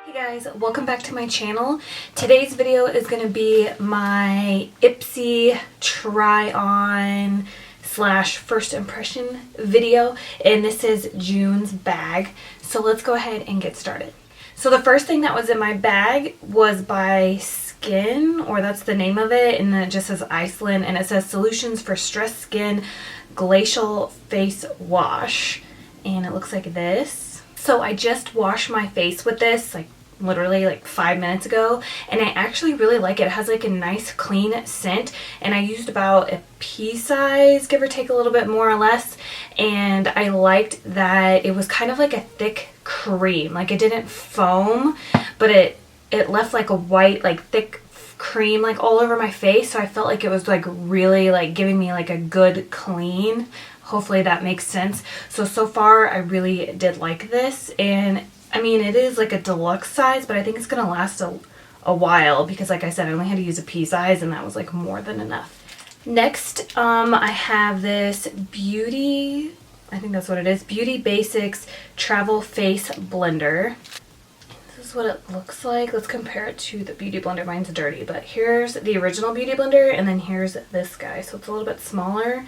Hey guys, welcome back to my channel. Today's video is going to be my Ipsy try-on slash first impression video, and this is June's bag. So let's go ahead and get started. So the first thing that was in my bag was by Skin, or that's the name of it, and then it just says Iceland, and it says Solutions for Stressed Skin Glacial Face Wash, and it looks like this. So I just washed my face with this literally 5 minutes ago, and I actually really like it. It has like a nice clean scent, and I used about a pea size, give or take a little bit more or less, and I liked that it was kind of like a thick cream. Like it didn't foam, but it left like a white thick cream all over my face, so I felt like it was really giving me a good clean. Hopefully that makes sense. So far I really did like this, and I mean, it is like a deluxe size, but I think it's gonna last a while because, like I said, I only had to use a pea size, and that was more than enough. Next, I have this Beauty, I think that's what it is, Beauty Basics Travel Face Blender. This is what it looks like. Let's compare it to the Beauty Blender. Mine's dirty, but here's the original Beauty Blender, and then here's this guy. So it's a little bit smaller,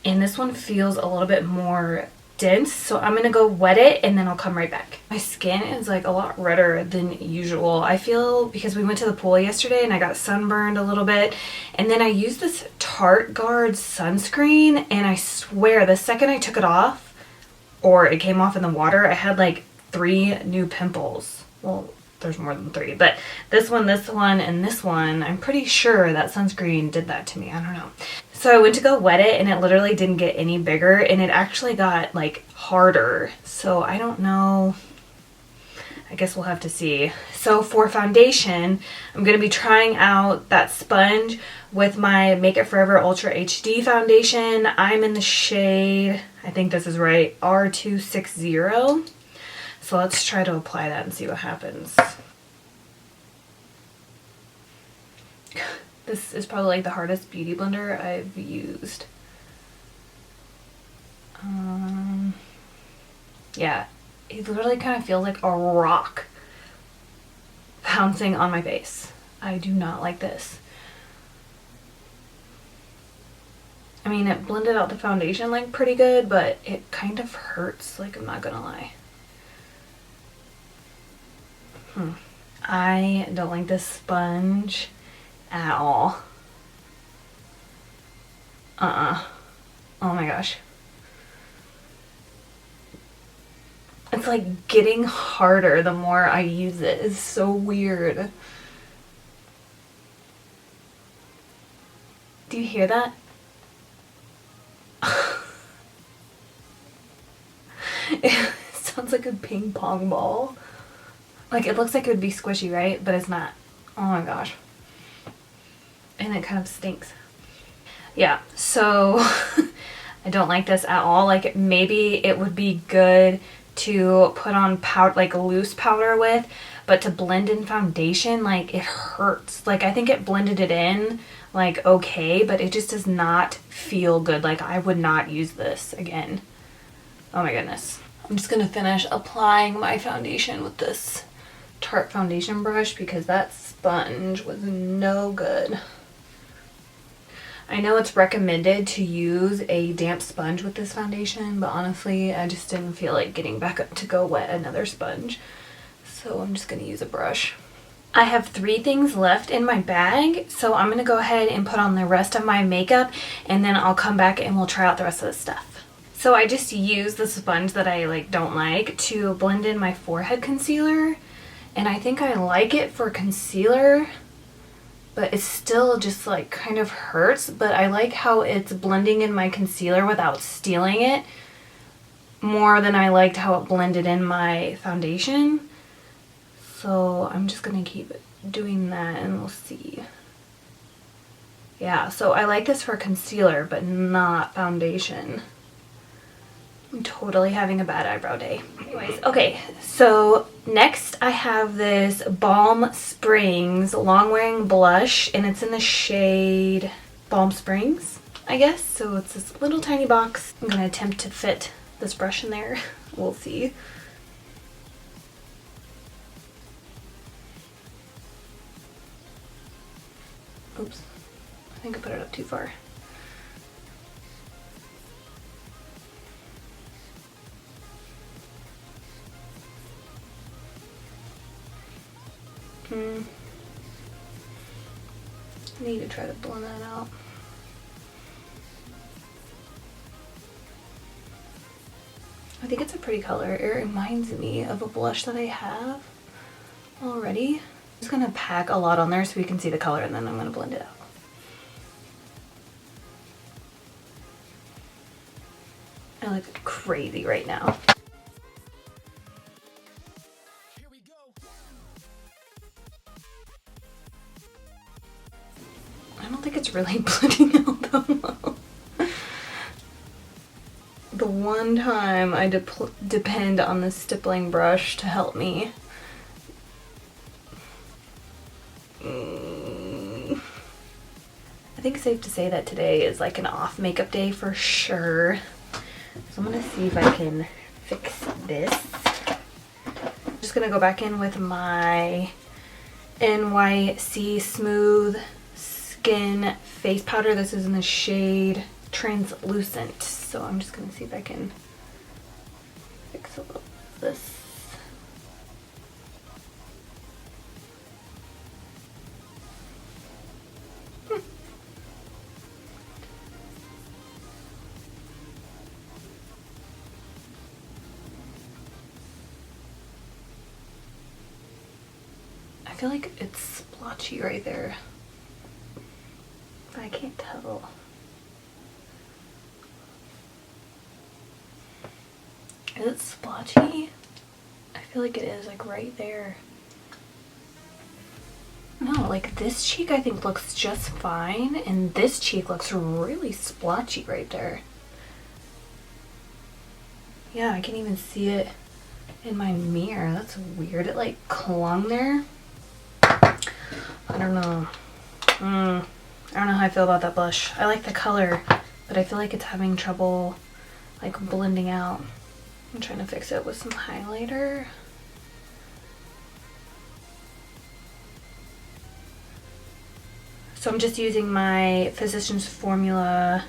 and this one feels a little bit more dense, so I'm gonna go wet it and then I'll come right back. My skin is a lot redder than usual, I feel, because we went to the pool yesterday and I got sunburned a little bit, and then I used this Tarte Guard sunscreen, and I swear the second I took it off, or it came off in the water, I had 3 new pimples. Well, there's more than 3, but this one, and this one, I'm pretty sure that sunscreen did that to me. I don't know. So I went to go wet it, and it literally didn't get any bigger, and it actually got harder. So I don't know. I guess we'll have to see. So for foundation, I'm going to be trying out that sponge with my Make It Forever Ultra HD foundation. I'm in the shade, I think this is right, R260. So let's try to apply that and see what happens. This is probably the hardest beauty blender I've used. Yeah, it literally kind of feels like a rock pouncing on my face. I do not like this. I mean, it blended out the foundation pretty good, but it kind of hurts, I'm not gonna lie. I don't like this sponge at all. Oh my gosh. It's getting harder the more I use it. It's so weird. Do you hear that? It sounds like a ping pong ball. It looks like it would be squishy, right? But it's not. Oh my gosh. And it kind of stinks. Yeah, so I don't like this at all. Maybe it would be good to put on powder, loose powder with, but to blend in foundation, it hurts. I think it blended it in, okay, but it just does not feel good. I would not use this again. Oh my goodness. I'm just gonna finish applying my foundation with this Tarte foundation brush because that sponge was no good. I know it's recommended to use a damp sponge with this foundation, but honestly, I just didn't feel like getting back up to go wet another sponge. So I'm just going to use a brush. I have 3 things left in my bag, so I'm going to go ahead and put on the rest of my makeup, and then I'll come back and we'll try out the rest of the stuff. So I just used the sponge that I don't like to blend in my forehead concealer, and I think I like it for concealer, but it still just kind of hurts. But I like how it's blending in my concealer without stealing it more than I liked how it blended in my foundation. So I'm just gonna keep doing that and we'll see. Yeah, so I like this for concealer but not foundation. I'm totally having a bad eyebrow day. Anyways, okay, so next I have this Balm Springs long wearing blush, and it's in the shade Balm Springs, I guess. So it's this little tiny box. I'm gonna attempt to fit this brush in there. We'll see. Oops, I think I put it up too far. I need to try to blend that out. I think it's a pretty color. It reminds me of a blush that I have already. I'm just gonna pack a lot on there so we can see the color, and then I'm gonna blend it out. I look crazy right now. I don't think it's really blending out that well. The one time I depend on the stippling brush to help me. I think it's safe to say that today is like an off makeup day for sure. So I'm gonna see if I can fix this. I'm just gonna go back in with my NYC Smooth Skin Face Powder. This is in the shade Translucent. So I'm just gonna see if I can fix a little of this. I feel like it's splotchy right there, but I can't tell. Is it splotchy? I feel like it is, like right there. No, like this cheek I think looks just fine, and this cheek looks really splotchy right there. Yeah, I can even see it in my mirror. That's weird. It like clung there. I don't know. I don't know how I feel about that blush. I like the color, but I feel like it's having trouble like blending out. I'm trying to fix it with some highlighter. So I'm just using my Physicians Formula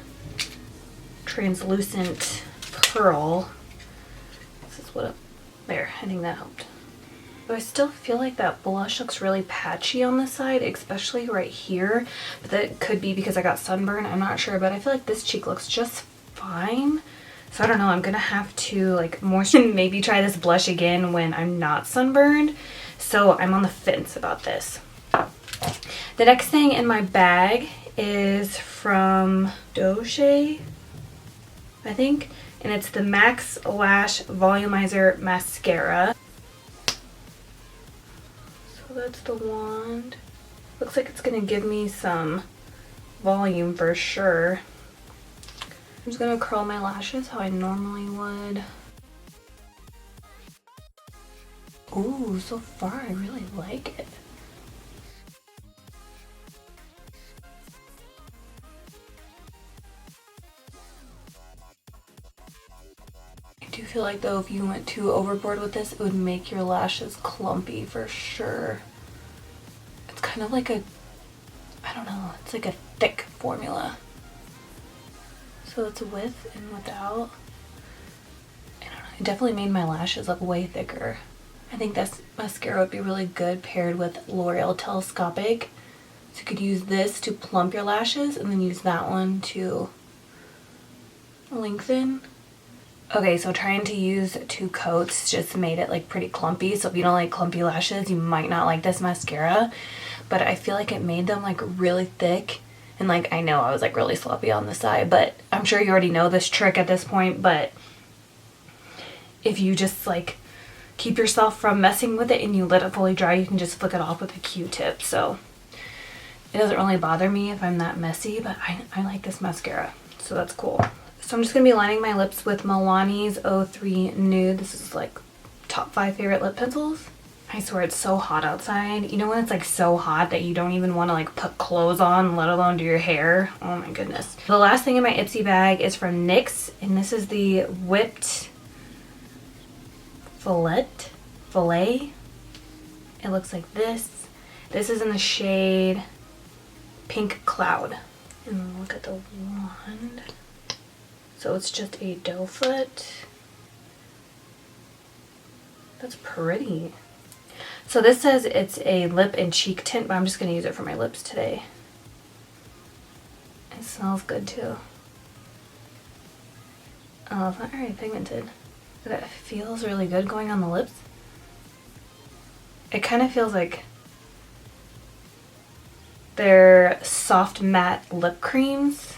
Translucent Pearl. This is what, there, I think that helped. But I still feel like that blush looks really patchy on the side, especially right here. But that could be because I got sunburn, I'm not sure. But I feel like this cheek looks just fine. So I don't know, I'm gonna have to like moisturize, maybe try this blush again when I'm not sunburned. So I'm on the fence about this. The next thing in my bag is from Doge, I think. And it's the Max Lash Volumizer Mascara. So that's the wand. Looks like it's gonna give me some volume for sure. I'm just gonna curl my lashes how I normally would. Ooh, so far I really like it. I do feel like though if you went too overboard with this, it would make your lashes clumpy for sure. It's kind of like a, I don't know, it's like a thick formula. So it's with and without. I don't know, it definitely made my lashes look way thicker. I think this mascara would be really good paired with L'Oreal Telescopic. So you could use this to plump your lashes and then use that one to lengthen. Okay, so trying to use 2 coats just made it like pretty clumpy. So if you don't like clumpy lashes, you might not like this mascara. But I feel like it made them like really thick. And like, I know I was like really sloppy on the side, but I'm sure you already know this trick at this point. But if you just like keep yourself from messing with it and you let it fully dry, you can just flick it off with a Q-tip. So it doesn't really bother me if I'm that messy, but I like this mascara. So that's cool. So I'm just going to be lining my lips with Milani's 03 Nude. This is like top 5 favorite lip pencils. I swear it's so hot outside. You know when it's like so hot that you don't even want to like put clothes on, let alone do your hair? Oh my goodness. The last thing in my Ipsy bag is from NYX, and this is the Whipped Filet. It looks like this. This is in the shade Pink Cloud. And look at the wand. So it's just a doe foot. That's pretty. So this says it's a lip and cheek tint, but I'm just going to use it for my lips today. It smells good too. Oh, it's not very pigmented. But it feels really good going on the lips. It kind of feels like they're soft matte lip creams.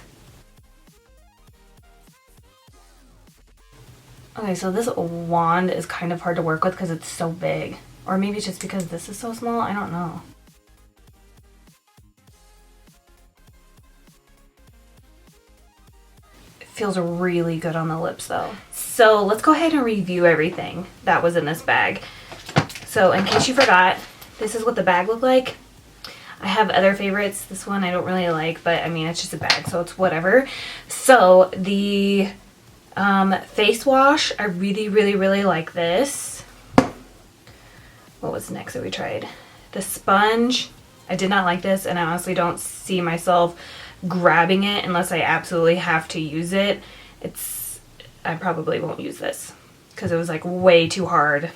Okay, so this wand is kind of hard to work with because it's so big. Or maybe it's just because this is so small, I don't know. It feels really good on the lips though. So let's go ahead and review everything that was in this bag. So in case you forgot, this is what the bag looked like. I have other favorites. This one I don't really like, but I mean, it's just a bag, so it's whatever. So the face wash, I really like this. What was next that we tried? The sponge, I did not like this, and I honestly don't see myself grabbing it unless I absolutely have to use it. I probably won't use this because it was like way too hard.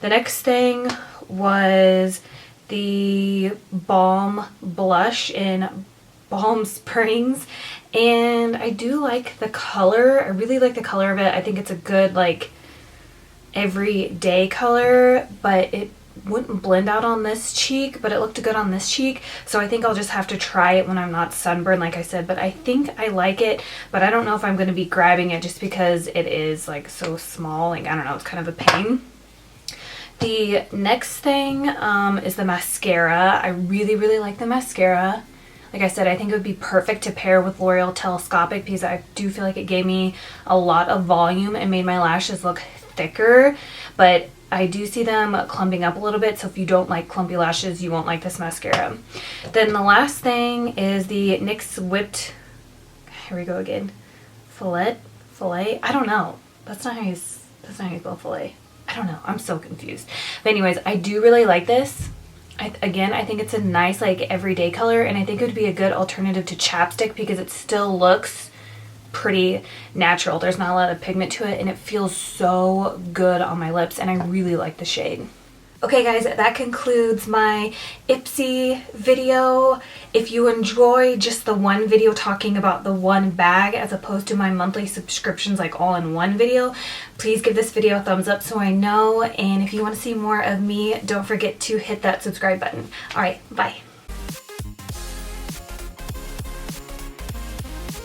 The next thing was the balm blush in Balm Springs, and I do like the color. I really like the color of it. I think it's a good like everyday color, but it wouldn't blend out on this cheek, but it looked good on this cheek, so I think I'll just have to try it when I'm not sunburned like I said. But I think I like it, but I don't know if I'm going to be grabbing it just because it is like so small. Like, I don't know, it's kind of a pain. The next thing is the mascara. I really like the mascara. Like I said, I think it would be perfect to pair with L'Oreal Telescopic because I do feel like it gave me a lot of volume and made my lashes look thicker, but I do see them clumping up a little bit, so if you don't like clumpy lashes, you won't like this mascara. Then the last thing is the NYX Whipped, here we go again, fillet, I don't know, that's not how you spell fillet. I don't know, I'm so confused. But anyways, I do really like this. Again, I think it's a nice like everyday color, and I think it would be a good alternative to chapstick because it still looks pretty natural. There's not a lot of pigment to it, and it feels so good on my lips, and I really like the shade. Okay guys, that concludes my Ipsy video. If you enjoy just the one video talking about the one bag as opposed to my monthly subscriptions like all in one video, please give this video a thumbs up so I know. And if you want to see more of me, don't forget to hit that subscribe button. Alright, bye.